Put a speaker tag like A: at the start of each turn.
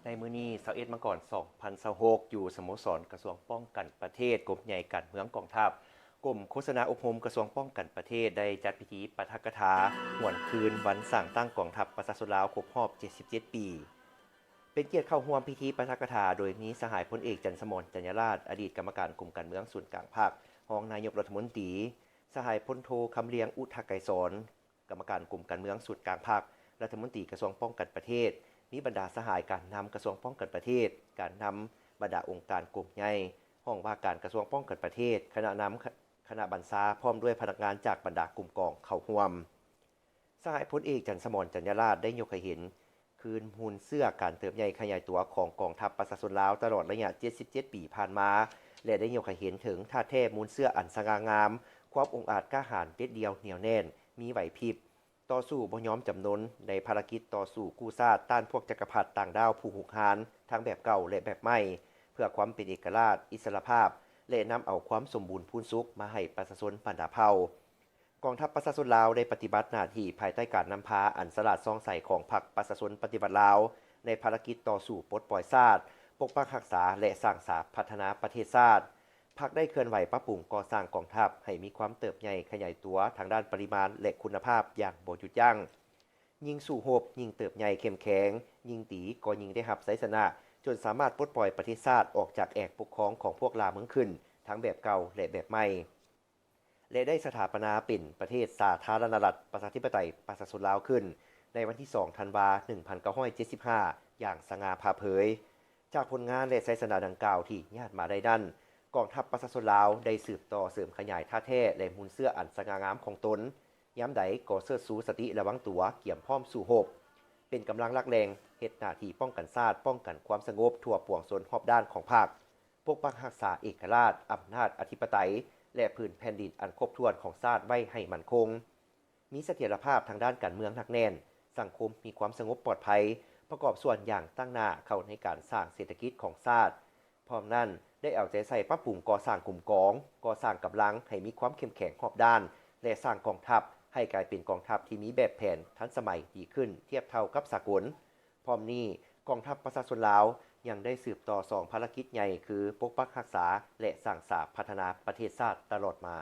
A: ในมื้อนี้21มกราคม2026อยู่สโมสรกระทรวงป้องกันประเทศกรมใหญ่การเมืองกองทัพกรมโฆษณาอบรมกระทรวงป้องกันประเทศได้จัดพิธีปาฐกถาหวนคืนวันสร้างตั้งกองทัพประชาชนลาวครบรอบ77ปีเป็นเกียรติเข้าร่วมพิธีปาฐกถาโดยมีสหายพลเอกจันทร์สมรจัญญราษฎร์อดีตกรรมการกรมการเมืองส่วนกลางภาครองนายกรัฐมนตรีสหายพลโทคำเลียงอุทธไกรสอนกรรมการกรมการเมืองส่วนกลางภาครัฐมนตรีกระทรวงป้องกันประเทศมีบรรดาสหายการนำกระทรวงป้องกันประเทศการนำบรรดาองค์การกลุ่มใหญ่ห้องว่าการกระทรวงป้องกันประเทศคณะนำคณะบรรษาพร้อมด้วยพนักงานจากบรรดากลุ่มกองเข้าร่วมสหายพลเอกจันทร์สมรจัญญราษฎร์ได้ยกให้เห็นคืนหุ้นเสื้อการเติบใหญ่ขยายตัวของกองทัพประชาชนลาวตลอดระยะ77ปีผ่านมาและได้ยกให้เห็นถึงท่าแท้มูลเสื้ออันสง่างามความองอาจกล้าหาญเด็ดเดียวเหนียวแน่นมีไหวพริบต่อสู้บ่ยอมจำนนในภารกิจต่อสู้กู้ชาติต้านพวกจักรพรรดิต่างดาวผู้หุกหาญทั้งแบบเก่าและแบบใหม่เพื่อความเป็นเอกราชอิสรภาพและนำเอาความสมบูรณ์พูนสุขมาให้ประชาชนบรรดาเผ่ากองทัพประชาชนลาวได้ปฏิบัติหน้าที่ภายใต้การนำพาอันสลัดซองใสของพรรคประชาชนปฏิบัติลาวในภารกิจต่อสู้ปลดปล่อยชาติปกปักรักษาและสร้างสรรค์พัฒนาประเทศชาติพรรคได้เคลื่อนไหวปรับปรุงก่อสร้างกองทัพให้มีความเติบใหญ่ขยายตัวทางด้านปริมาณและคุณภาพอย่างบ่หยุดยั้งยิงสู่โฮบยิงเติบใหญ่เข้มแข็งยิงตีก็ยิงได้รับไสชนะจนสามารถปลดปล่อยประเทศชาติออกจากแอกปกครองของพวกลาเมืองขึ้นทั้งแบบเก่าและแบบใหม่และได้สถาปนาเป็นประเทศสาธารณรัฐประชาธิปไตยประชาชนลาวขึ้นในวันที่2ธันวาคม1975อย่างสง่าผ่าเผยจากผลงานและไสชนะดังกล่าวที่ญาติมาได้ดันกองทัพประชาชนลาวได้สืบต่อเสริมขยายท่าแท้และมูลเสื้ออันสง่างามของตนย้ำใดก่อเสื้อสู้สติระวังตัวเกี่ยมพร้อมสู่โฮบเป็นกำลังหลักแรงเฮ็ดหน้าที่ป้องกันชาติป้องกันความสงบทั่วปวงชนรอบด้านของภาคปกปักรักษาเอกราชอำนาจอธิปไตยและพื้นแผ่นดินอันครบถ้วนของชาติไว้ให้มั่นคงมีเสถียรภาพทางด้านการเมืองหนักแน่นสังคมมีความสงบปลอดภัยประกอบส่วนอย่างตั้งหน้าเข้าในการสร้างเศรษฐกิจของชาติพร้อมนั้นได้เอาใจใส่ปรับปรุงก่อสร้างกลุ่มกองก่อสร้างกำลังให้มีความเข้มแข็งรอบด้านและสร้างกองทัพให้กลายเป็นกองทัพที่มีแบบแผนทันสมัยดีขึ้นเทียบเท่ากับสากลพร้อมนี้กองทัพประชาชนลาวยังได้สืบต่อ2ภารกิจใหญ่คือปกปักรักษาและสร้างสรรค์พัฒนาประเทศชาติตลอดมา